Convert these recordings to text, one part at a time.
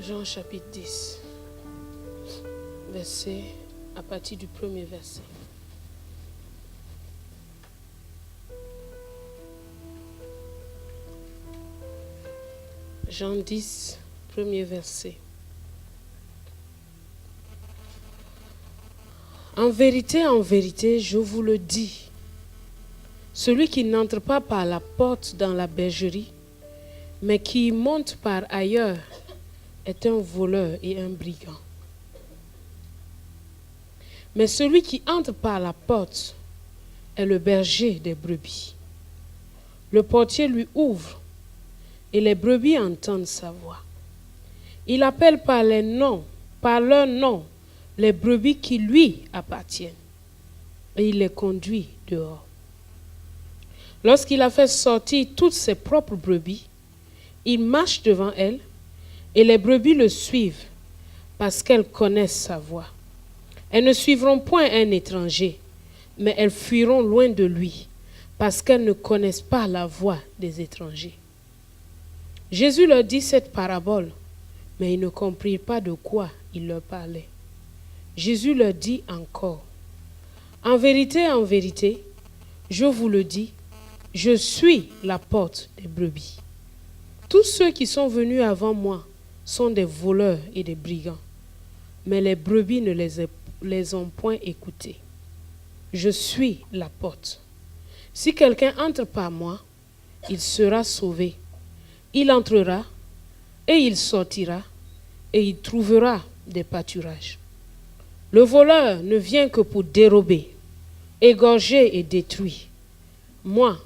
Jean chapitre 10, verset, à partir du premier verset. Jean 10, premier verset. En vérité, je vous le dis, celui qui n'entre pas par la porte dans la bergerie, mais qui monte par ailleurs, est un voleur et un brigand. Mais celui qui entre par la porte est le berger des brebis. Le portier lui ouvre et les brebis entendent sa voix. Il appelle par leur nom, les brebis qui lui appartiennent et il les conduit dehors. Lorsqu'il a fait sortir toutes ses propres brebis, il marche devant elles et les brebis le suivent parce qu'elles connaissent sa voix. Elles ne suivront point un étranger, mais elles fuiront loin de lui parce qu'elles ne connaissent pas la voix des étrangers. Jésus leur dit cette parabole, mais ils ne comprirent pas de quoi il leur parlait. Jésus leur dit encore, en vérité, je vous le dis, je suis la porte des brebis. Tous ceux qui sont venus avant moi sont des voleurs et des brigands, mais les brebis ne les ont point écoutés. Je suis la porte. Si quelqu'un entre par moi, il sera sauvé. Il entrera et il sortira et il trouvera des pâturages. Le voleur ne vient que pour dérober, égorger et détruire. Moi,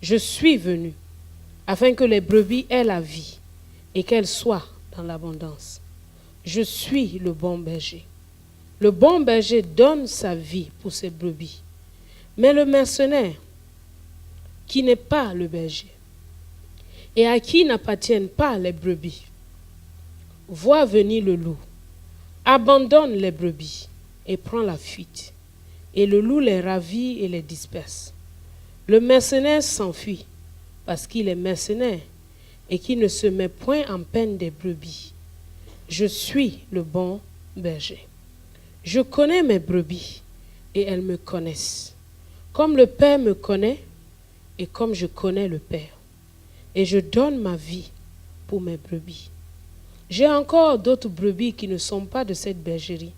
je suis venu afin que les brebis aient la vie et qu'elles soient dans l'abondance. Je suis le bon berger. Le bon berger donne sa vie pour ses brebis. Mais le mercenaire, qui n'est pas le berger, et à qui n'appartiennent pas les brebis, voit venir le loup, abandonne les brebis et prend la fuite. Et le loup les ravit et les disperse. Le mercenaire s'enfuit parce qu'il est mercenaire et qu'il ne se met point en peine des brebis. Je suis le bon berger. Je connais mes brebis et elles me connaissent. Comme le Père me connaît et comme je connais le Père. Et je donne ma vie pour mes brebis. J'ai encore d'autres brebis qui ne sont pas de cette bergerie.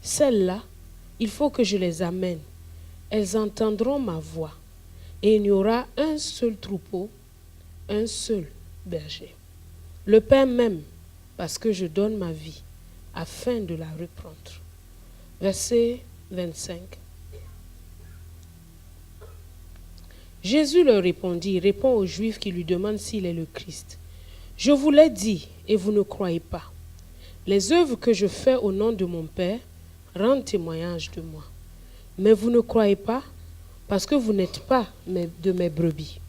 Celles-là, il faut que je les amène. Elles entendront ma voix. Et il y aura un seul troupeau, un seul berger. Le Père m'aime parce que je donne ma vie afin de la reprendre. Verset 25. Jésus leur répondit, répond aux Juifs qui lui demandent s'il est le Christ. Je vous l'ai dit et vous ne croyez pas. Les œuvres que je fais au nom de mon Père rendent témoignage de moi. Mais vous ne croyez pas parce que vous n'êtes pas de mes brebis.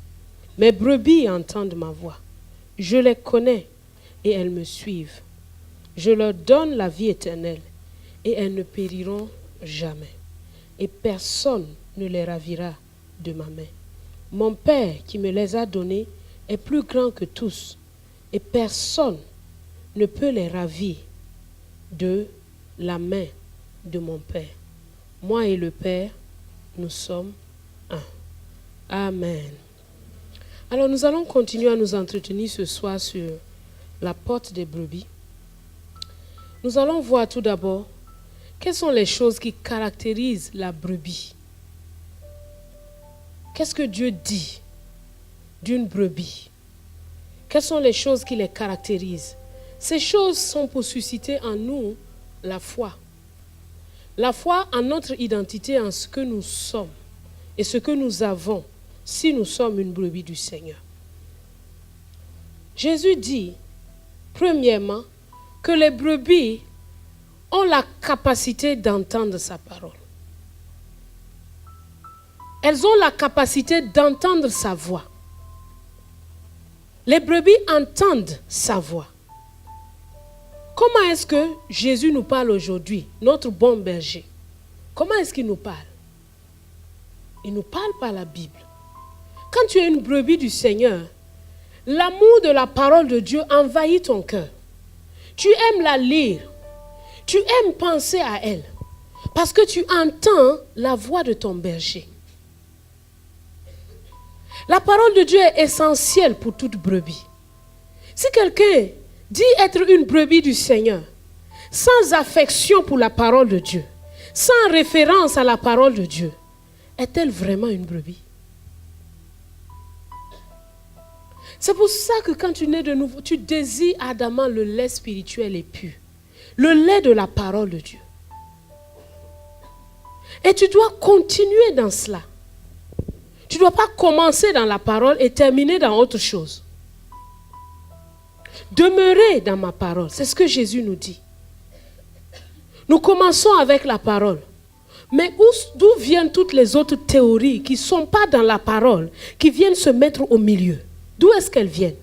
Mes brebis entendent ma voix. Je les connais et elles me suivent. Je leur donne la vie éternelle et elles ne périront jamais. Et personne ne les ravira de ma main. Mon Père qui me les a donnés est plus grand que tous et personne ne peut les ravir de la main de mon Père. Moi et le Père, nous sommes un. Amen. Alors nous allons continuer à nous entretenir ce soir sur la porte des brebis. Nous allons voir tout d'abord quelles sont les choses qui caractérisent la brebis. Qu'est-ce que Dieu dit d'une brebis? Quelles sont les choses qui les caractérisent? Ces choses sont pour susciter en nous la foi. La foi en notre identité, en ce que nous sommes et ce que nous avons si nous sommes une brebis du Seigneur. Jésus dit, premièrement, que les brebis ont la capacité d'entendre sa parole. Elles ont la capacité d'entendre sa voix. Les brebis entendent sa voix. Comment est-ce que Jésus nous parle aujourd'hui, notre bon berger? Comment est-ce qu'il nous parle? Il nous parle par la Bible. Quand tu es une brebis du Seigneur, l'amour de la parole de Dieu envahit ton cœur. Tu aimes la lire. Tu aimes penser à elle. Parce que tu entends la voix de ton berger. La parole de Dieu est essentielle pour toute brebis. Si quelqu'un dit être une brebis du Seigneur, sans affection pour la parole de Dieu, sans référence à la parole de Dieu, est-elle vraiment une brebis? C'est pour ça que quand tu nais de nouveau, tu désires ardemment le lait spirituel et pur, le lait de la parole de Dieu. Et tu dois continuer dans cela. Tu ne dois pas commencer dans la parole et terminer dans autre chose. Demeurez dans ma parole, c'est ce que Jésus nous dit. Nous commençons avec la parole. Mais d'où viennent toutes les autres théories qui ne sont pas dans la parole, qui viennent se mettre au milieu? D'où est-ce qu'elles viennent?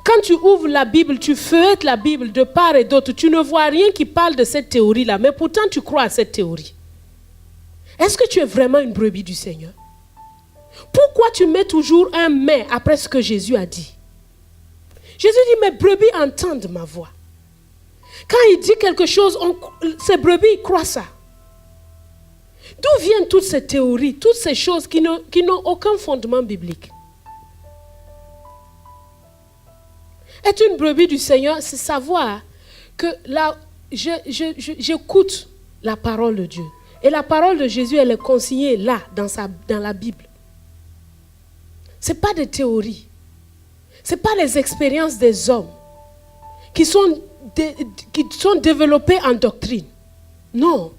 Quand tu ouvres la Bible, tu feuillettes la Bible de part et d'autre, tu ne vois rien qui parle de cette théorie-là, mais pourtant tu crois à cette théorie. Est-ce que tu es vraiment une brebis du Seigneur? Pourquoi tu mets toujours un mais après ce que Jésus a dit? Jésus dit, mes brebis entendent ma voix. Quand il dit quelque chose, ces brebis croient ça. D'où viennent toutes ces théories, toutes ces choses qui n'ont aucun fondement biblique? Être une brebis du Seigneur, c'est savoir que là, j'écoute la parole de Dieu. Et la parole de Jésus, elle est consignée là, dans la Bible. Ce n'est pas des théories. Ce n'est pas les expériences des hommes qui sont développées en doctrine. Non.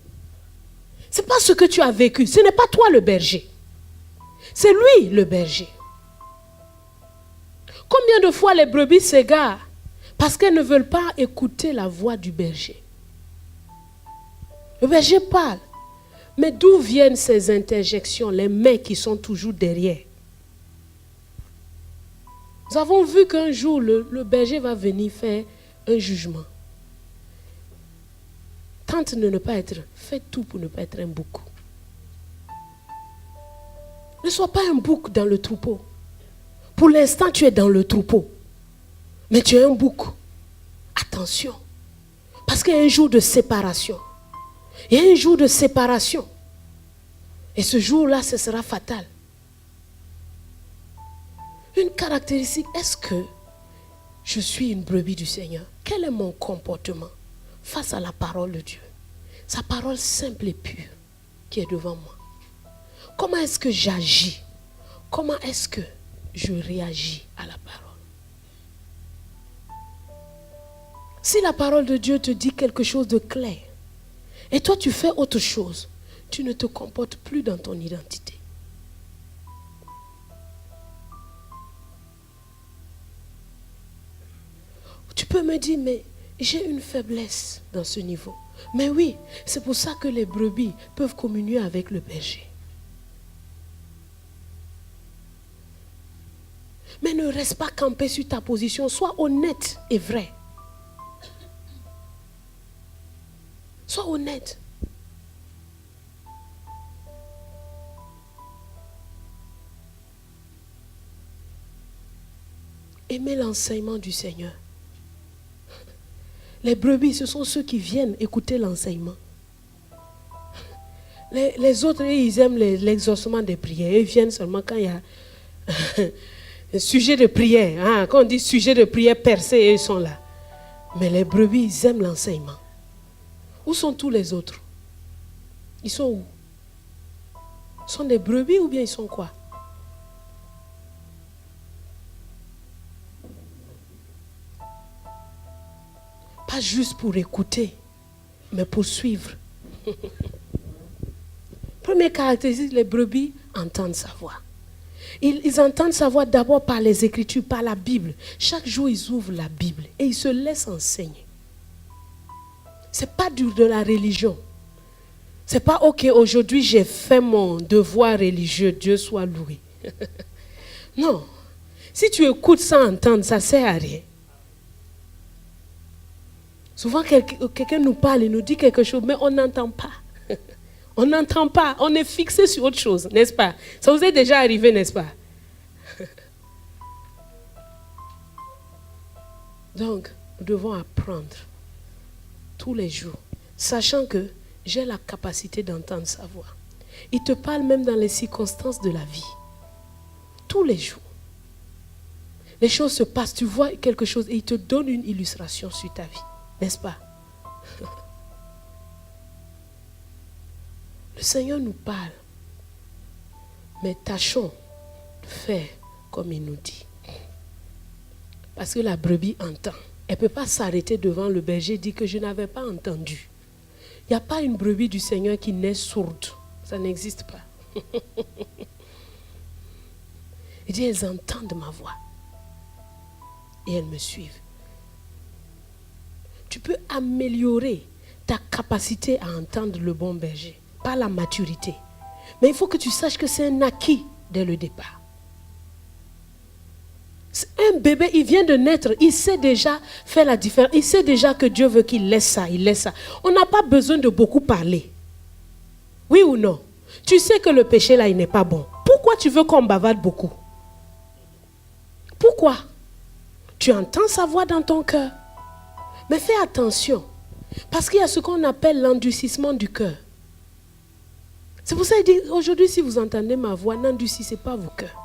Ce n'est pas ce que tu as vécu. Ce n'est pas toi le berger. C'est lui le berger. Combien de fois les brebis s'égarent parce qu'elles ne veulent pas écouter la voix du berger? Le berger parle. Mais d'où viennent ces interjections, les mains qui sont toujours derrière? Nous avons vu qu'un jour, le berger va venir faire un jugement. Tente de ne pas être, fais tout pour ne pas être un bouc. Ne sois pas un bouc dans le troupeau. Pour l'instant, tu es dans le troupeau. Mais tu es un bouc. Attention. Parce qu'il y a un jour de séparation. Il y a un jour de séparation. Et ce jour-là, ce sera fatal. Une caractéristique, est-ce que je suis une brebis du Seigneur? Quel est mon comportement face à la parole de Dieu? Sa parole simple et pure qui est devant moi. Comment est-ce que j'agis? Comment est-ce que je réagis à la parole? Si la parole de Dieu te dit quelque chose de clair, et toi tu fais autre chose, tu ne te comportes plus dans ton identité. Tu peux me dire, mais j'ai une faiblesse dans ce niveau. Mais oui, c'est pour ça que les brebis peuvent communier avec le berger. Mais ne reste pas campé sur ta position, sois honnête et vrai. Sois honnête. Aimez l'enseignement du Seigneur. Les brebis, ce sont ceux qui viennent écouter l'enseignement. Les autres, ils aiment l'exaucement des prières. Ils viennent seulement quand il y a un sujet de prière. Hein? Quand on dit sujet de prière percé, ils sont là. Mais les brebis, ils aiment l'enseignement. Où sont tous les autres? Ils sont où? Ils sont des brebis ou bien ils sont quoi? Pas juste pour écouter, mais pour suivre. Première caractéristique, les brebis entendent sa voix. Ils entendent sa voix d'abord par les Écritures, par la Bible. Chaque jour, ils ouvrent la Bible et ils se laissent enseigner. Ce n'est pas de la religion. Ce n'est pas, ok, aujourd'hui j'ai fait mon devoir religieux, Dieu soit loué. Non. Si tu écoutes sans entendre, ça ne sert à rien. Souvent, quelqu'un nous parle, il nous dit quelque chose, mais on n'entend pas. On n'entend pas. On est fixé sur autre chose, n'est-ce pas? Ça vous est déjà arrivé, n'est-ce pas? Donc, nous devons apprendre tous les jours, sachant que j'ai la capacité d'entendre sa voix. Il te parle même dans les circonstances de la vie. Tous les jours. Les choses se passent, tu vois quelque chose et il te donne une illustration sur ta vie. N'est-ce pas? Le Seigneur nous parle. Mais tâchons de faire comme il nous dit. Parce que la brebis entend. Elle ne peut pas s'arrêter devant le berger et dire que je n'avais pas entendu. Il n'y a pas une brebis du Seigneur qui naît sourde. Ça n'existe pas. Il dit, elles entendent ma voix. Et elles me suivent. Tu peux améliorer ta capacité à entendre le bon berger. Pas la maturité. Mais il faut que tu saches que c'est un acquis dès le départ. Un bébé, il vient de naître, il sait déjà faire la différence. Il sait déjà que Dieu veut qu'il laisse ça, il laisse ça. On n'a pas besoin de beaucoup parler. Oui ou non? Tu sais que le péché là, il n'est pas bon. Pourquoi tu veux qu'on bavarde beaucoup? Pourquoi? Tu entends sa voix dans ton cœur. Mais fais attention. Parce qu'il y a ce qu'on appelle l'endurcissement du cœur. C'est pour ça qu'il dit, aujourd'hui, si vous entendez ma voix, n'endurcissez pas vos cœurs.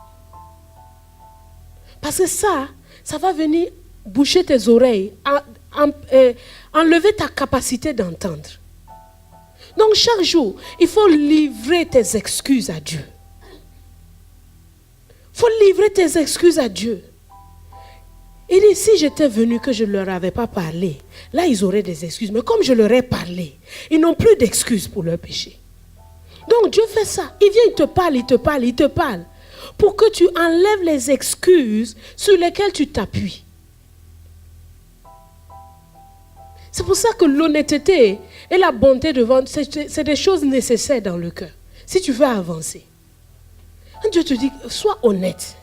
Parce que ça va venir boucher tes oreilles, enlever ta capacité d'entendre. Donc chaque jour, il faut livrer tes excuses à Dieu. Il faut livrer tes excuses à Dieu. Il dit, si j'étais venu que je ne leur avais pas parlé, là ils auraient des excuses. Mais comme je leur ai parlé, ils n'ont plus d'excuses pour leur péché. Donc Dieu fait ça. Il vient, il te parle, il te parle, il te parle. Pour que tu enlèves les excuses sur lesquelles tu t'appuies. C'est pour ça que l'honnêteté et la bonté devant, c'est des choses nécessaires dans le cœur. Si tu veux avancer. Quand Dieu te dit, sois honnête.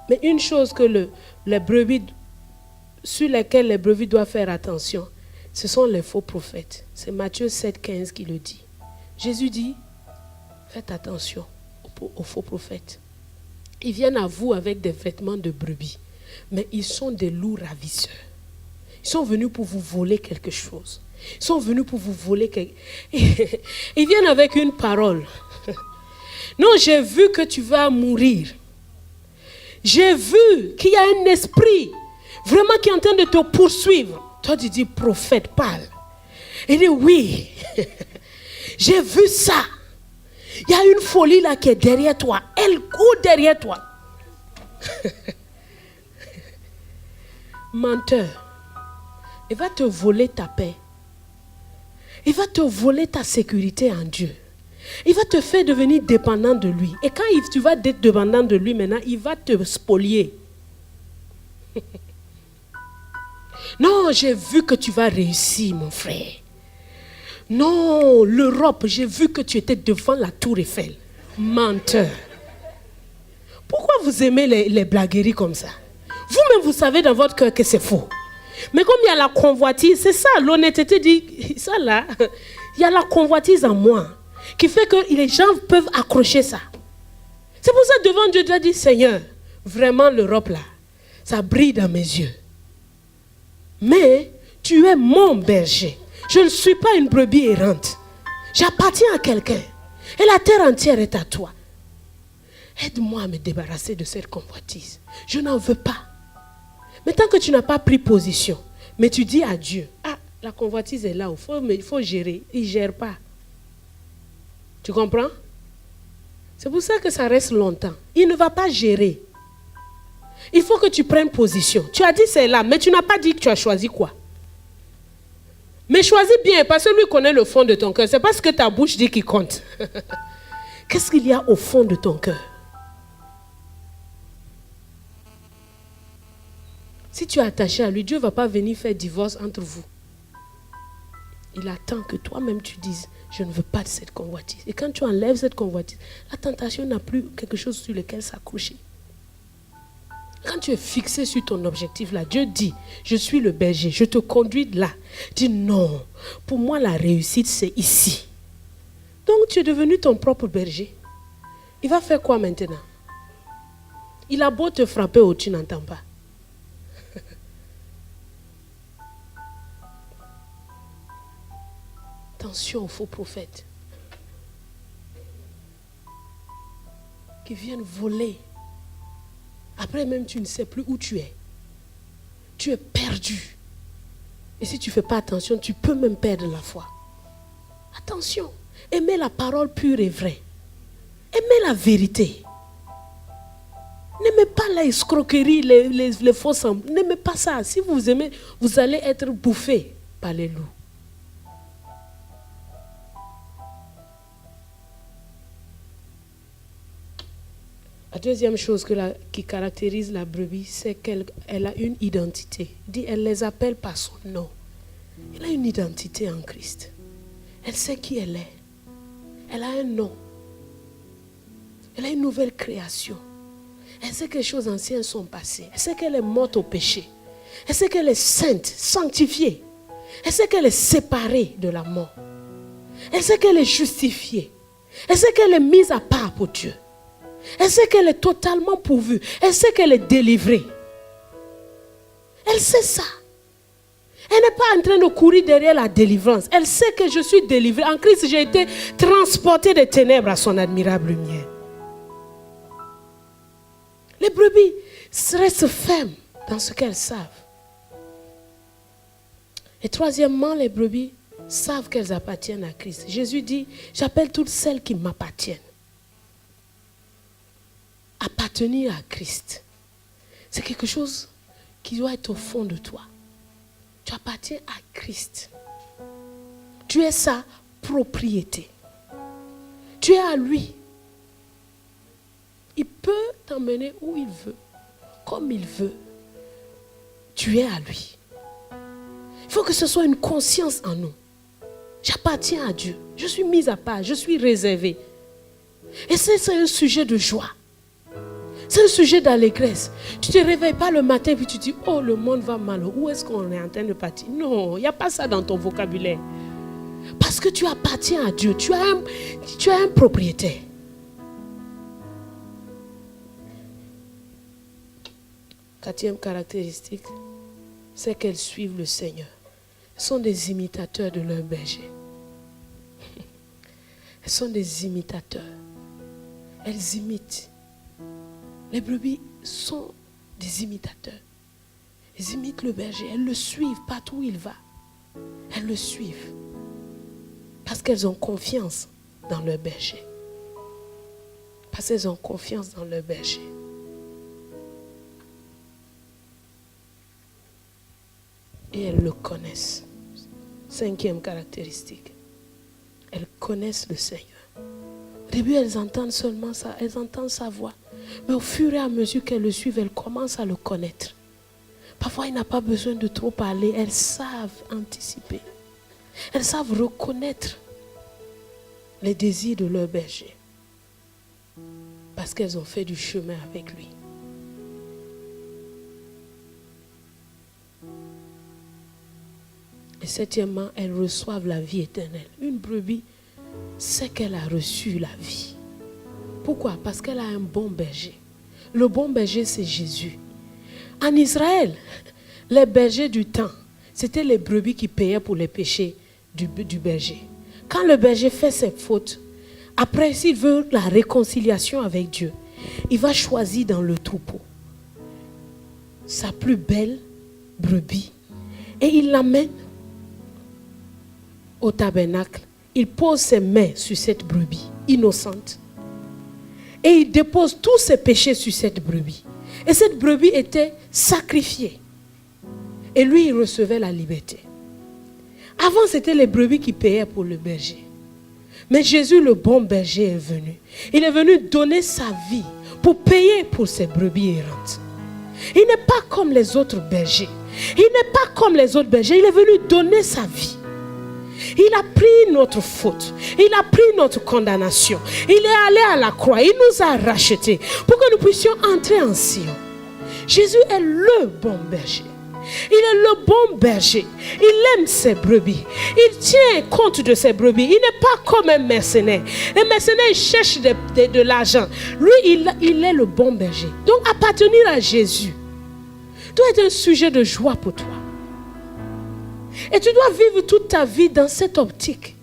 Mais une chose que les brebis, sur lesquelles les brebis doivent faire attention, ce sont les faux prophètes. C'est Matthieu 7, 15 qui le dit. Jésus dit, faites attention aux faux prophètes. Ils viennent à vous avec des vêtements de brebis, mais ils sont des loups ravisseurs. Ils sont venus pour vous voler quelque chose. Ils sont venus pour vous voler quelque chose. Ils viennent avec une parole. Non, j'ai vu que tu vas mourir. J'ai vu qu'il y a un esprit vraiment qui est en train de te poursuivre. Toi, tu dis, prophète, parle. Il dit, oui, j'ai vu ça. Il y a une folie là qui est derrière toi. Elle court derrière toi. Menteur. Il va te voler ta paix. Il va te voler ta sécurité en Dieu. Il va te faire devenir dépendant de lui. Et quand tu vas être dépendant de lui maintenant, il va te spolier. Non, j'ai vu que tu vas réussir, mon frère. Non, l'Europe, j'ai vu que tu étais devant la tour Eiffel. Menteur. Pourquoi vous aimez les blagueries comme ça? Vous-même, vous savez dans votre cœur que c'est faux. Mais comme il y a la convoitise, c'est ça, l'honnêteté dit, ça là, il y a la convoitise en moi, qui fait que les gens peuvent accrocher ça. C'est pour ça, devant Dieu, tu as dit, Seigneur, vraiment l'Europe là, ça brille dans mes yeux. Mais tu es mon berger. Je ne suis pas une brebis errante. J'appartiens à quelqu'un. Et la terre entière est à toi. Aide-moi à me débarrasser de cette convoitise. Je n'en veux pas. Mais tant que tu n'as pas pris position, mais tu dis à Dieu, ah, la convoitise est là, il faut gérer. Il ne gère pas. Tu comprends? C'est pour ça que ça reste longtemps. Il ne va pas gérer. Il faut que tu prennes position. Tu as dit c'est là, mais tu n'as pas dit que tu as choisi quoi. Mais choisis bien, parce que lui connaît le fond de ton cœur. C'est pas ce que ta bouche dit qui compte. Qu'est-ce qu'il y a au fond de ton cœur? Si tu es attaché à lui, Dieu ne va pas venir faire divorce entre vous. Il attend que toi-même tu dises, je ne veux pas de cette convoitise. Et quand tu enlèves cette convoitise, la tentation n'a plus quelque chose sur lequel s'accrocher. Quand tu es fixé sur ton objectif là, Dieu dit, je suis le berger, je te conduis là. Dis non, pour moi la réussite c'est ici. Donc tu es devenu ton propre berger. il va faire quoi maintenant? Il a beau te frapper, ou tu n'entends pas. Attention aux faux prophètes qui viennent voler. Après même, tu ne sais plus où tu es. Tu es perdu. Et si tu ne fais pas attention, tu peux même perdre la foi. Attention. Aimez la parole pure et vraie. Aimez la vérité. N'aimez pas la escroquerie, les faux semblants. N'aimez pas ça. Si vous aimez, vous allez être bouffé par les loups. La deuxième chose qui caractérise la brebis, c'est qu'elle a une identité. Il dit, elle les appelle par son nom. Elle a une identité en Christ. Elle sait qui elle est. Elle a un nom. Elle a une nouvelle création. Elle sait que les choses anciennes sont passées. Elle sait qu'elle est morte au péché. Elle sait qu'elle est sainte, sanctifiée. Elle sait qu'elle est séparée de la mort. Elle sait qu'elle est justifiée. Elle sait qu'elle est mise à part pour Dieu. Elle sait qu'elle est totalement pourvue. Elle sait qu'elle est délivrée. Elle sait ça. Elle n'est pas en train de courir derrière la délivrance. Elle sait que je suis délivrée. En Christ, j'ai été transportée des ténèbres à son admirable lumière. Les brebis restent fermes dans ce qu'elles savent. Et troisièmement, les brebis savent qu'elles appartiennent à Christ. Jésus dit, j'appelle toutes celles qui m'appartiennent. Appartenir à Christ, c'est quelque chose qui doit être au fond de toi. Tu appartiens à Christ. Tu es sa propriété. Tu es à lui. Il peut t'emmener où il veut, comme il veut. Tu es à lui. Il faut que ce soit une conscience en nous. J'appartiens à Dieu. Je suis mise à part. Je suis réservée. Et c'est un sujet de joie. C'est un sujet d'allégresse. Tu ne te réveilles pas le matin et tu te dis, oh, le monde va mal. Où est-ce qu'on est en train de partir? Non, il n'y a pas ça dans ton vocabulaire. Parce que tu appartiens à Dieu. Tu as un propriétaire. Quatrième caractéristique, c'est qu'elles suivent le Seigneur. Elles sont des imitateurs de leur berger. Elles sont des imitateurs. Elles imitent. Les brebis sont des imitateurs. Elles imitent le berger. Elles le suivent partout où il va. Elles le suivent. Parce qu'elles ont confiance dans leur berger. Parce qu'elles ont confiance dans leur berger. Et elles le connaissent. Cinquième caractéristique. Elles connaissent le Seigneur. Au début, elles entendent seulement ça. Elles entendent sa voix. Mais au fur et à mesure qu'elles le suivent, elles commencent à le connaître. Parfois, il n'a pas besoin de trop parler. Elles savent anticiper. Elles savent reconnaître les désirs de leur berger. Parce qu'elles ont fait du chemin avec lui. Et septièmement, elles reçoivent la vie éternelle. Une brebis sait qu'elle a reçu la vie. Pourquoi? Parce qu'elle a un bon berger. Le bon berger, c'est Jésus. En Israël, les bergers du temps, c'était les brebis qui payaient pour les péchés du berger. Quand le berger fait ses fautes, après, s'il veut la réconciliation avec Dieu, il va choisir dans le troupeau sa plus belle brebis et il l'amène au tabernacle. Il pose ses mains sur cette brebis innocente et il dépose tous ses péchés sur cette brebis. Et cette brebis était sacrifiée. Et lui, il recevait la liberté. Avant, c'était les brebis qui payaient pour le berger. Mais Jésus, le bon berger, est venu. Il est venu donner sa vie pour payer pour ses brebis errantes. Il n'est pas comme les autres bergers. Il n'est pas comme les autres bergers. Il est venu donner sa vie. Il a pris notre faute. Il a pris notre condamnation. Il est allé à la croix. Il nous a rachetés pour que nous puissions entrer en Sion. Jésus est le bon berger. Il est le bon berger. Il aime ses brebis. Il tient compte de ses brebis. Il n'est pas comme un mercenaire. Un mercenaire, il cherche de l'argent. Lui, il est le bon berger. Donc, appartenir à Jésus doit être un sujet de joie pour toi. Et tu dois vivre toute ta vie dans cette optique.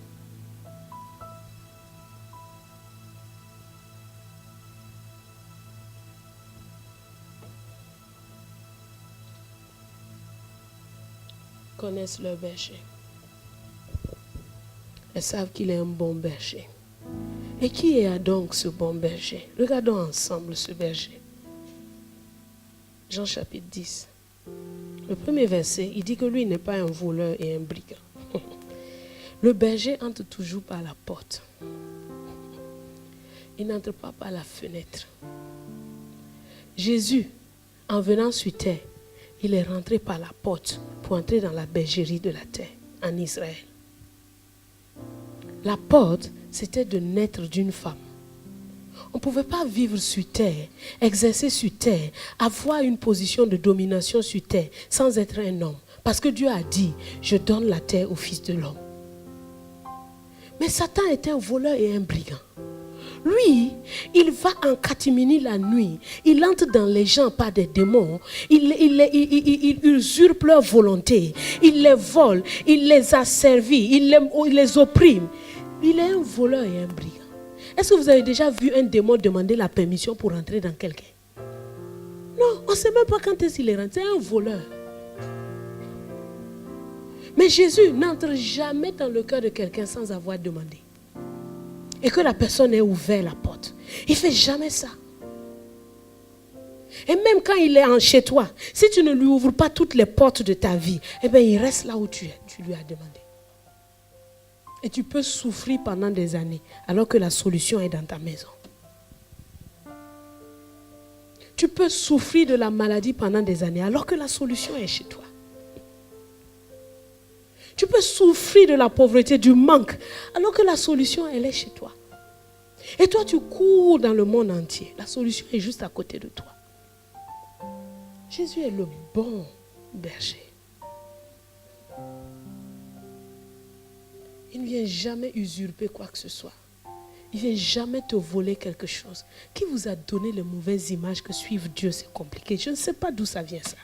Connaissent leur berger. Elles savent qu'il est un bon berger. Et qui est donc ce bon berger? Regardons ensemble ce berger. Jean chapitre 10. Le premier verset, il dit que lui n'est pas un voleur et un brigand. Le berger entre toujours par la porte. Il n'entre pas par la fenêtre. Jésus, en venant sur terre, il est rentré par la porte pour entrer dans la bergerie de la terre en Israël. La porte, c'était de naître d'une femme. On ne pouvait pas vivre sur terre, exercer sur terre, avoir une position de domination sur terre sans être un homme. Parce que Dieu a dit, je donne la terre au Fils de l'homme. Mais Satan était un voleur et un brigand. Lui, il va en catimini la nuit. Il entre dans les gens par des démons. Il usurpe leur volonté. Il les vole. Il les asservit. Il les opprime. Il est un voleur et un brigand. Est-ce que vous avez déjà vu un démon demander la permission pour entrer dans quelqu'un? Non, on ne sait même pas quand est-ce qu'il est rentré. C'est un voleur. Mais Jésus n'entre jamais dans le cœur de quelqu'un sans avoir demandé. Et que la personne ait ouvert la porte. Il ne fait jamais ça. Et même quand il est chez toi, si tu ne lui ouvres pas toutes les portes de ta vie, eh bien il reste là où tu es. Tu lui as demandé. Et tu peux souffrir pendant des années alors que la solution est dans ta maison. Tu peux souffrir de la maladie pendant des années alors que la solution est chez toi. Tu peux souffrir de la pauvreté, du manque, alors que la solution, elle est chez toi. Et toi, tu cours dans le monde entier. La solution est juste à côté de toi. Jésus est le bon berger. Il ne vient jamais usurper quoi que ce soit. Il ne vient jamais te voler quelque chose. Qui vous a donné les mauvaises images que suivre Dieu, c'est compliqué? Je ne sais pas d'où ça vient ça.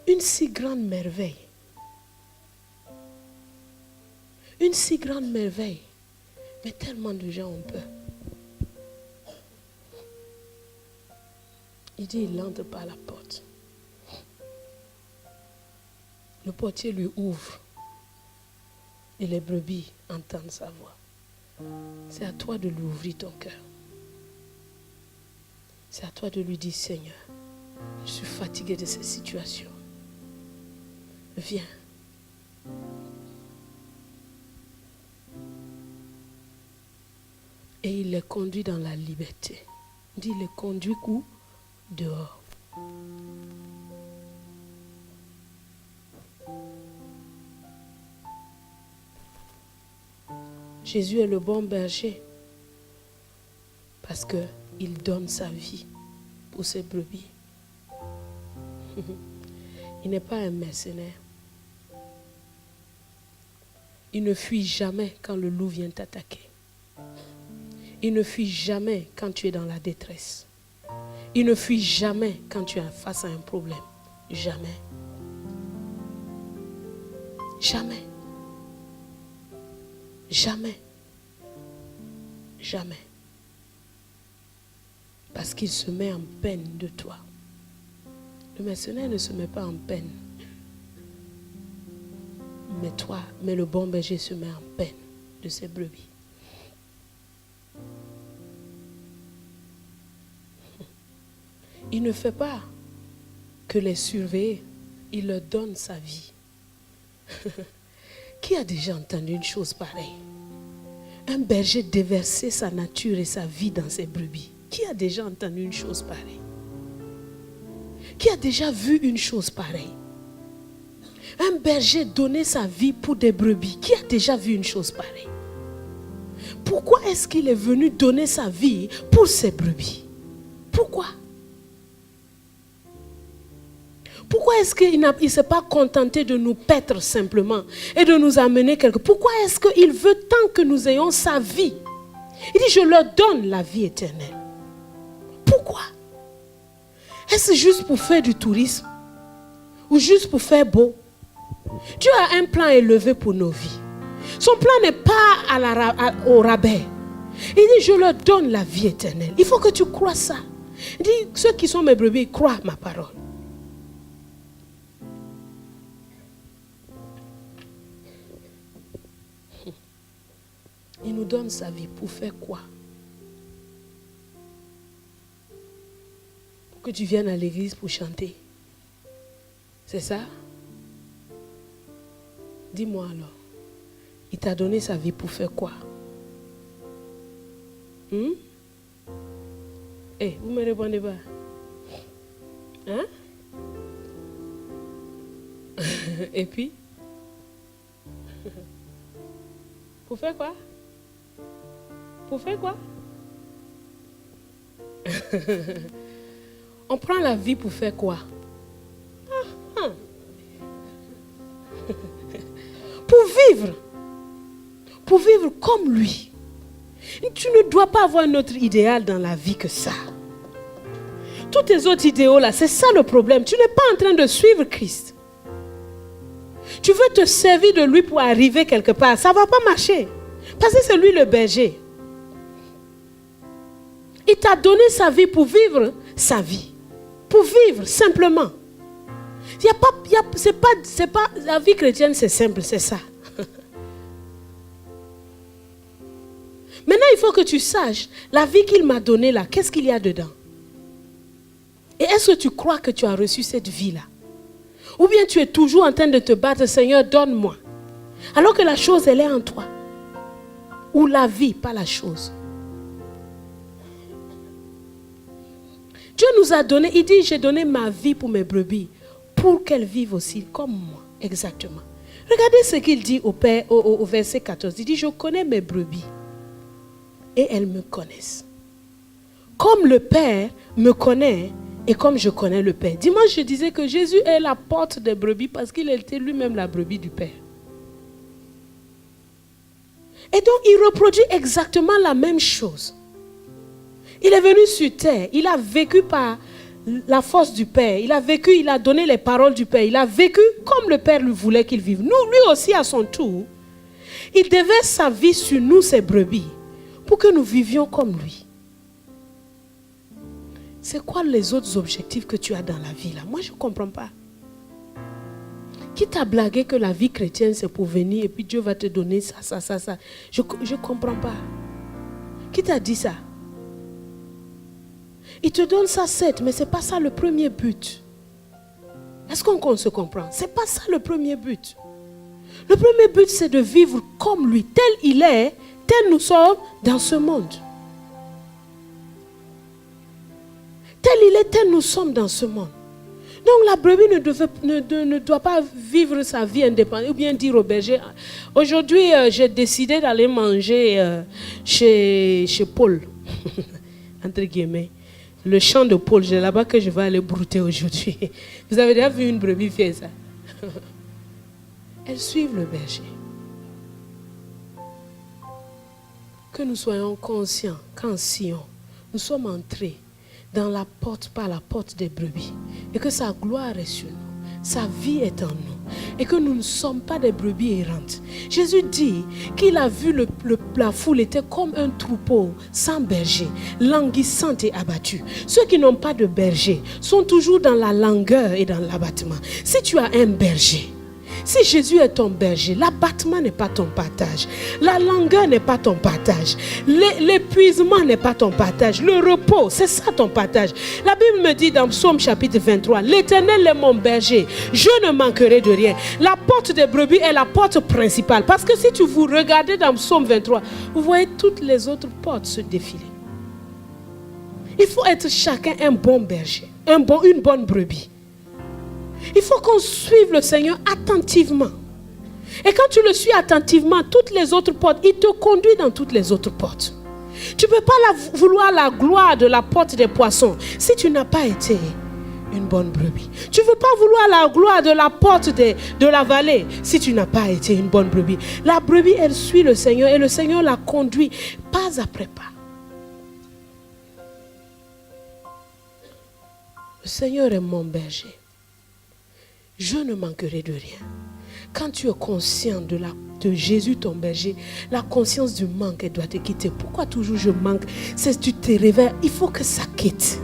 Une si grande merveille. Une si grande merveille. Mais tellement de gens ont peur. Il dit, il entre par la porte. Le portier lui ouvre. Et les brebis entendent sa voix. C'est à toi de lui ouvrir ton cœur. C'est à toi de lui dire, Seigneur, je suis fatigué de cette situation. Viens. Et il les conduit dans la liberté. Il dit, il les conduit où? Dehors. Jésus est le bon berger parce qu'il donne sa vie pour ses brebis. Il n'est pas un mercenaire. Il ne fuit jamais quand le loup vient t'attaquer. Il ne fuit jamais quand tu es dans la détresse. Il ne fuit jamais quand tu es face à un problème. Jamais. Jamais. Jamais. Jamais. Parce qu'il se met en peine de toi. Le mercenaire ne se met pas en peine. Mais le bon berger se met en peine de ses brebis. Il ne fait pas que les surveiller. Il leur donne sa vie. Qui a déjà entendu une chose pareille? Un berger déverser sa nature et sa vie dans ses brebis. Qui a déjà entendu une chose pareille? Qui a déjà vu une chose pareille? Un berger donner sa vie pour des brebis. Qui a déjà vu une chose pareille? Pourquoi est-ce qu'il est venu donner sa vie pour ses brebis? Pourquoi? est-ce qu'il ne s'est pas contenté de nous paître simplement et de nous amener quelque part? Pourquoi est-ce qu'il veut tant que nous ayons sa vie? Il dit, je leur donne la vie éternelle. Pourquoi? Est-ce juste pour faire du tourisme? Ou juste pour faire beau? Dieu a un plan élevé pour nos vies. Son plan n'est pas au rabais. Il dit, je leur donne la vie éternelle. Il faut que tu crois ça. Il dit, ceux qui sont mes brebis, croient ma parole. Il nous donne sa vie pour faire quoi? Pour que tu viennes à l'église pour chanter. C'est ça? Dis-moi alors. Il t'a donné sa vie pour faire quoi? Vous me répondez pas? Hein? Et puis? Pour faire quoi? Pour faire quoi? On prend la vie pour faire quoi? Pour vivre. Pour vivre comme lui. Tu ne dois pas avoir un autre idéal dans la vie que ça. Tous tes autres idéaux là, c'est ça le problème. Tu n'es pas en train de suivre Christ. Tu veux te servir de lui pour arriver quelque part. Ça ne va pas marcher. Parce que c'est lui le berger. Il t'a donné sa vie pour vivre sa vie. Pour vivre simplement. C'est pas, la vie chrétienne, c'est simple, c'est ça. Maintenant, il faut que tu saches, la vie qu'il m'a donnée là, qu'est-ce qu'il y a dedans? Et est-ce que tu crois que tu as reçu cette vie-là? Ou bien tu es toujours en train de te battre, Seigneur, donne-moi. Alors que la chose, elle est en toi. Ou la vie, pas la chose. Dieu nous a donné, il dit, j'ai donné ma vie pour mes brebis, pour qu'elles vivent aussi comme moi, exactement. Regardez ce qu'il dit au verset 14. Il dit, je connais mes brebis et elles me connaissent. Comme le Père me connaît et comme je connais le Père. Dimanche, je disais que Jésus est la porte des brebis parce qu'il était lui-même la brebis du Père. Et donc, il reproduit exactement la même chose. Il est venu sur terre, il a vécu par la force du Père. Il a vécu, il a donné les paroles du Père. Il a vécu comme le Père lui voulait qu'il vive. Nous, lui aussi à son tour, il déverse sa vie sur nous, ses brebis, pour que nous vivions comme lui. C'est quoi les autres objectifs que tu as dans la vie là? Moi, je ne comprends pas. Qui t'a blagué que la vie chrétienne, c'est pour venir et puis Dieu va te donner ça. Je ne comprends pas. Qui t'a dit ça? Il te donne ça, certes, mais ce n'est pas ça le premier but. Est-ce qu'on se comprend? Ce n'est pas ça le premier but. Le premier but, c'est de vivre comme lui. Tel il est, tel nous sommes dans ce monde. Tel il est, tel nous sommes dans ce monde. Donc la brebis ne doit pas vivre sa vie indépendante. Ou bien dire au berger, aujourd'hui j'ai décidé d'aller manger chez Paul. Entre guillemets. Le champ de Paul, c'est là-bas que je vais aller brouter aujourd'hui. Vous avez déjà vu une brebis faire ça? Elles suivent le berger. Que nous soyons conscients qu'en Sion, nous sommes entrés dans la porte, par la porte des brebis. Et que sa gloire est sur nous. Sa vie est en nous. Et que nous ne sommes pas des brebis errantes. Jésus dit qu'il a vu la foule était comme un troupeau sans berger, languissant et abattu. Ceux qui n'ont pas de berger sont toujours dans la langueur et dans l'abattement. Si tu as un berger, si Jésus est ton berger, l'abattement n'est pas ton partage. La langueur n'est pas ton partage. L'épuisement n'est pas ton partage. Le repos, c'est ça ton partage. La Bible me dit dans Psaume chapitre 23, l'Éternel est mon berger, je ne manquerai de rien. La porte des brebis est la porte principale. Parce que si tu vous regardez dans Psaume 23, vous voyez toutes les autres portes se défiler. Il faut être chacun un bon berger, une bonne brebis. Il faut qu'on suive le Seigneur attentivement. Et quand tu le suis attentivement, toutes les autres portes, il te conduit dans toutes les autres portes. Tu ne peux pas vouloir la gloire de la porte des poissons si tu n'as pas été une bonne brebis. Tu ne veux pas vouloir la gloire de la porte de la vallée si tu n'as pas été une bonne brebis. La brebis, elle suit le Seigneur et le Seigneur la conduit pas après pas. Le Seigneur est mon berger. Je ne manquerai de rien. Quand tu es conscient de Jésus ton berger, la conscience du manque elle doit te quitter. Pourquoi toujours je manque? C'est tu te réveilles, il faut que ça quitte.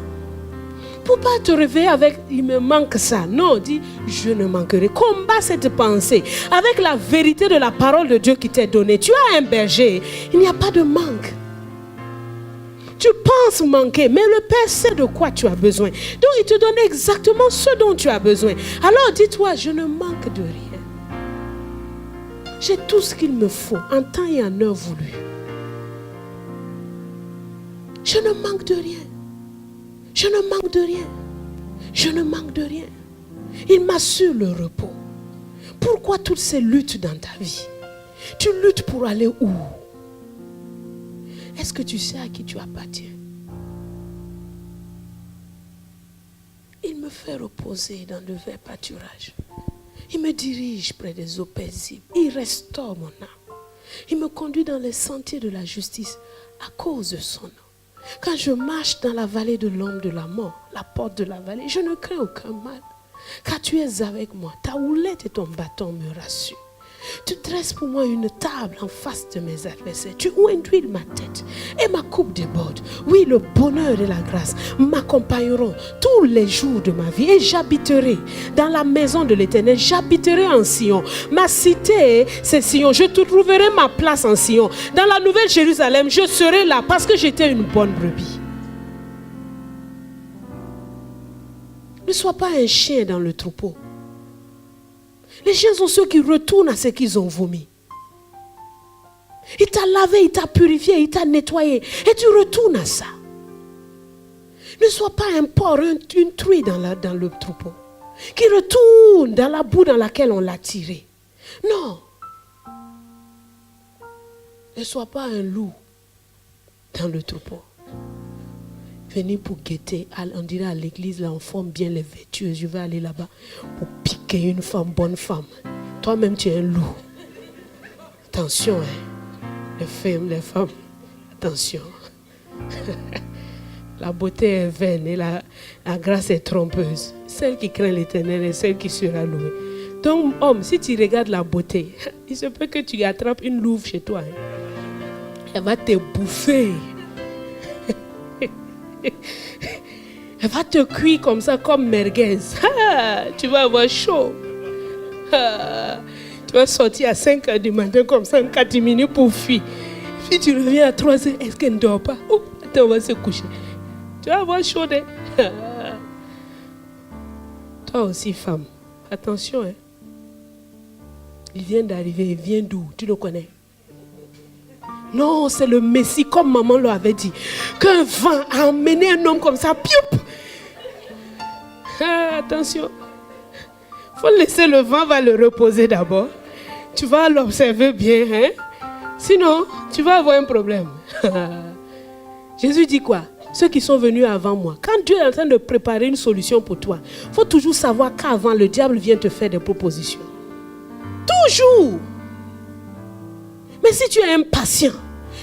Pour pas te réveiller avec il me manque ça. Non, dis je ne manquerai. Combat cette pensée avec la vérité de la parole de Dieu qui t'est donnée. Tu as un berger, il n'y a pas de manque. Tu penses manquer, mais le Père sait de quoi tu as besoin. Donc il te donne exactement ce dont tu as besoin. Alors dis-toi, je ne manque de rien. J'ai tout ce qu'il me faut en temps et en heure voulu. Je ne manque de rien. Je ne manque de rien. Je ne manque de rien. Il m'assure le repos. Pourquoi toutes ces luttes dans ta vie? Tu luttes pour aller où? Est-ce que tu sais à qui tu appartiens? Il me fait reposer dans de verts pâturages. Il me dirige près des eaux paisibles. Il restaure mon âme. Il me conduit dans les sentiers de la justice à cause de son nom. Quand je marche dans la vallée de l'ombre de la mort, la porte de la vallée, je ne crains aucun mal. Car tu es avec moi. Ta houlette et ton bâton me rassurent. Tu dresses pour moi une table en face de mes adversaires. Tu induis ma tête et ma coupe déborde. Oui, le bonheur et la grâce m'accompagneront tous les jours de ma vie. Et j'habiterai dans la maison de l'Éternel. J'habiterai en Sion. Ma cité, c'est Sion. Je trouverai ma place en Sion. Dans la nouvelle Jérusalem, je serai là parce que j'étais une bonne brebis. Ne sois pas un chien dans le troupeau. Les chiens sont ceux qui retournent à ce qu'ils ont vomi. Il t'a lavé, il t'a purifié, il t'a nettoyé. Et tu retournes à ça. Ne sois pas un porc, une truie dans le troupeau. Qui retourne dans la boue dans laquelle on l'a tiré. Non. Ne sois pas un loup dans le troupeau. Venez pour guetter, on dirait à l'église, là on forme bien les vertueuses. Je vais aller là-bas pour piquer une femme, bonne femme. Toi-même tu es un loup. Attention, hein. Les femmes, attention. La beauté est vaine et la grâce est trompeuse. Celle qui craint l'Éternel est celle qui sera louée. Donc homme, si tu regardes la beauté, il se peut que tu attrapes une louve chez toi. Hein. Elle va te bouffer. Elle va te cuire comme ça, comme merguez. Tu vas avoir chaud. Tu vas sortir à 5 h du matin comme ça, en 4 minutes pour fuir. Puis tu reviens à 3 h. Est-ce qu'elle ne dort pas? Oh, attends, on va se coucher. Tu vas avoir chaud. Toi aussi, femme. Attention. Hein. Il vient d'arriver. Il vient d'où? Tu le connais? Non, c'est le Messie, comme maman l'avait dit. Qu'un vent a emmené un homme comme ça. Pioup! Attention. Il faut laisser le vent, va le reposer d'abord. Tu vas l'observer bien. Hein? Sinon, tu vas avoir un problème. Jésus dit quoi? Ceux qui sont venus avant moi. Quand Dieu est en train de préparer une solution pour toi, il faut toujours savoir qu'avant, le diable vient te faire des propositions. Toujours. Mais si tu es impatient,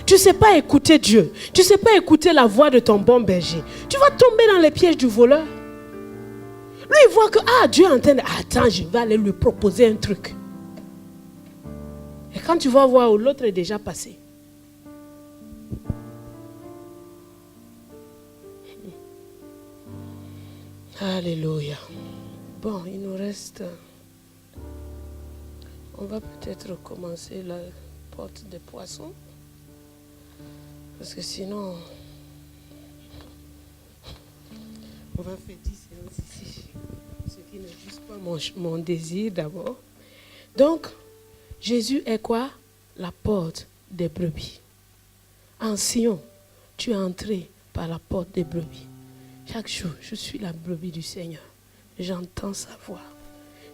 tu ne sais pas écouter Dieu, tu ne sais pas écouter la voix de ton bon berger, tu vas tomber dans les pièges du voleur. Lui, il voit que Dieu est en train de... Attends, je vais aller lui proposer un truc. Et quand tu vas voir où l'autre est déjà passé. Alléluia. Bon, il nous reste... On va peut-être recommencer la porte des poissons. Parce que sinon, on va faire 10 séances ici. Ce qui n'est juste pas mon désir d'abord. Donc, Jésus est quoi? La porte des brebis. En Sion, tu es entré par la porte des brebis. Chaque jour, je suis la brebis du Seigneur. J'entends sa voix.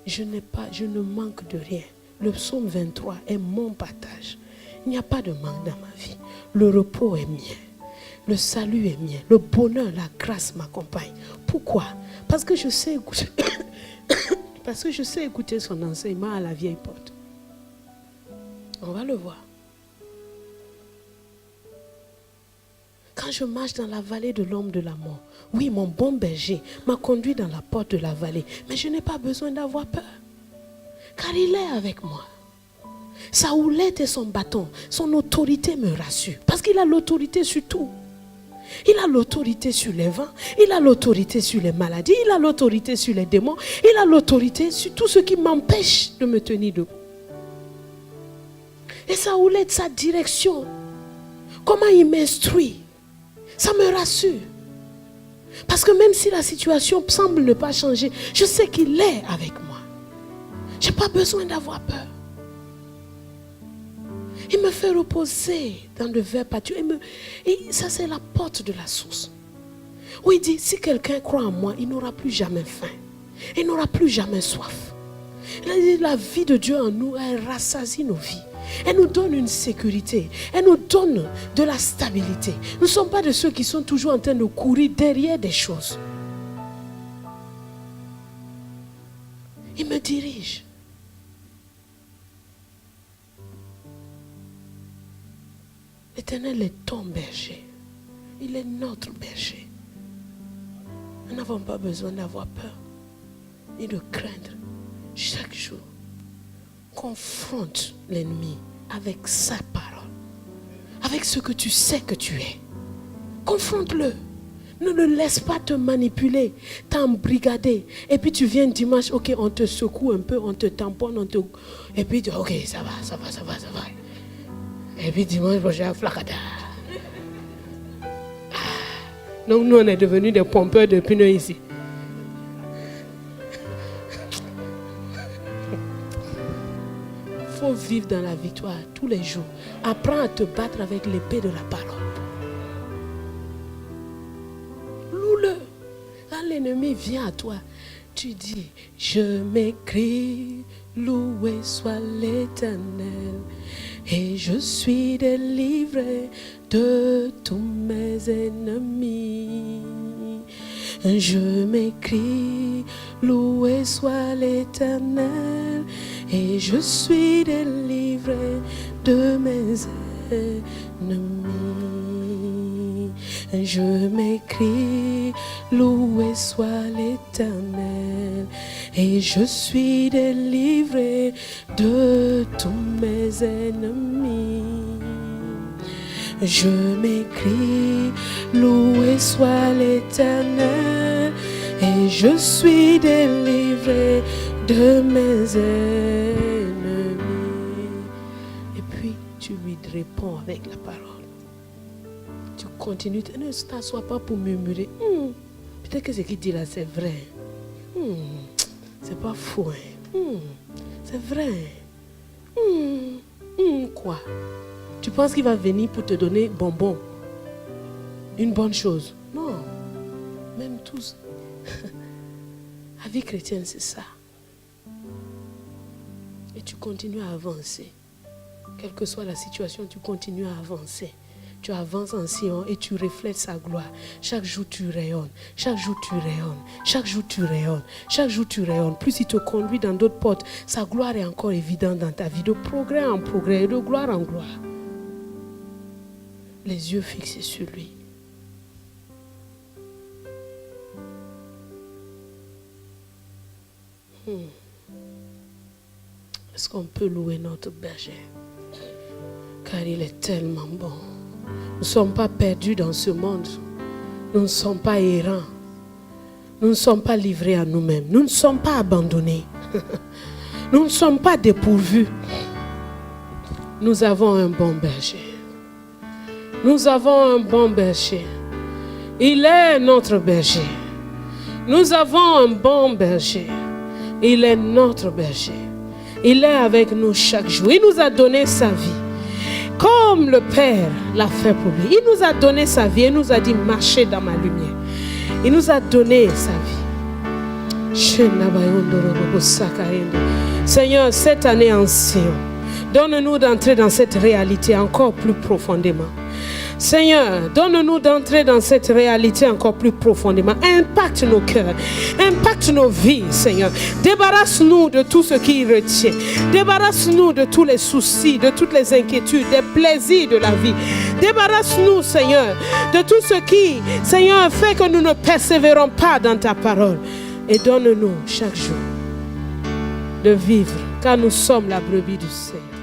Je ne manque de rien. Le psaume 23 est mon partage. Il n'y a pas de manque dans ma vie. Le repos est mien. Le salut est mien. Le bonheur, la grâce m'accompagne. Pourquoi? Parce que je sais écouter, parce que je sais écouter son enseignement à la vieille porte. On va le voir. Quand je marche dans la vallée de l'ombre de la mort, oui, mon bon berger m'a conduit dans la porte de la vallée, mais je n'ai pas besoin d'avoir peur, car il est avec moi. Sa houlette et son bâton, son autorité me rassurent, parce qu'il a l'autorité sur tout. Il a l'autorité sur les vents, il a l'autorité sur les maladies, il a l'autorité sur les démons, il a l'autorité sur tout ce qui m'empêche de me tenir debout. Et sa houlette, sa direction, comment il m'instruit, ça me rassure. Parce que même si la situation semble ne pas changer, je sais qu'il est avec moi. Je n'ai pas besoin d'avoir peur. Il me fait reposer dans de verts pâturages. Et ça, c'est la porte de la source. Où il dit, si quelqu'un croit en moi, il n'aura plus jamais faim. Il n'aura plus jamais soif. La vie de Dieu en nous, elle rassasie nos vies. Elle nous donne une sécurité. Elle nous donne de la stabilité. Nous ne sommes pas de ceux qui sont toujours en train de courir derrière des choses. Il me dirige. L'Éternel est ton berger. Il est notre berger. Nous n'avons pas besoin d'avoir peur ni de craindre. Chaque jour, confronte l'ennemi avec sa parole, avec ce que tu sais que tu es. Confronte-le. Ne le laisse pas te manipuler, t'embrigader. Et puis tu viens dimanche, ok, on te secoue un peu, on te tamponne, et puis ok, ça va. Et puis dimanche prochain, flacada. Donc nous, on est devenus des pompeurs de pneus ici. Il faut vivre dans la victoire tous les jours. Apprends à te battre avec l'épée de la parole. Loue-le. Quand l'ennemi vient à toi, tu dis, je m'écris, loué soit l'Éternel. Et je suis délivré de tous mes ennemis. Je m'écrie, loué soit l'Éternel. Et je suis délivré de mes ennemis. Je m'écrie, loué soit l'Éternel. Et je suis délivré de tous mes ennemis. Je m'écrie, loué soit l'Éternel. Et je suis délivré de mes ennemis. Et puis tu lui réponds avec la parole. Tu continues, ne t'assois pas pour murmurer. Peut-être que ce qu'il dit là c'est vrai. C'est pas faux. C'est vrai. Quoi? Tu penses qu'il va venir pour te donner bonbon? Une bonne chose? Non. Même tous. La vie chrétienne, c'est ça. Et tu continues à avancer. Quelle que soit la situation, tu continues à avancer. Tu avances en Sion et tu reflètes sa gloire. Chaque jour tu rayonnes. Chaque jour tu rayonnes. Chaque jour tu rayonnes. Chaque jour tu rayonnes. Plus il te conduit dans d'autres portes, sa gloire est encore évidente dans ta vie. De progrès en progrès et de gloire en gloire. Les yeux fixés sur lui. Est-ce qu'on peut louer notre berger? Car il est tellement bon. Nous ne sommes pas perdus dans ce monde. Nous ne sommes pas errants. Nous ne sommes pas livrés à nous-mêmes. Nous ne sommes pas abandonnés. Nous ne sommes pas dépourvus. Nous avons un bon berger. Nous avons un bon berger. Il est notre berger. Nous avons un bon berger. Il est notre berger. Il est avec nous chaque jour. Il nous a donné sa vie. Comme le Père l'a fait pour lui. Il nous a donné sa vie. Il nous a dit marchez dans ma lumière. Il nous a donné sa vie. Seigneur, cette année en Sion, donne-nous d'entrer dans cette réalité encore plus profondément. Seigneur, donne-nous d'entrer dans cette réalité encore plus profondément. Impacte nos cœurs, impacte nos vies, Seigneur. Débarrasse-nous de tout ce qui retient. Débarrasse-nous de tous les soucis, de toutes les inquiétudes, des plaisirs de la vie. Débarrasse-nous, Seigneur, de tout ce qui, Seigneur, fait que nous ne persévérons pas dans ta parole. Et donne-nous chaque jour de vivre, car nous sommes la brebis du Seigneur.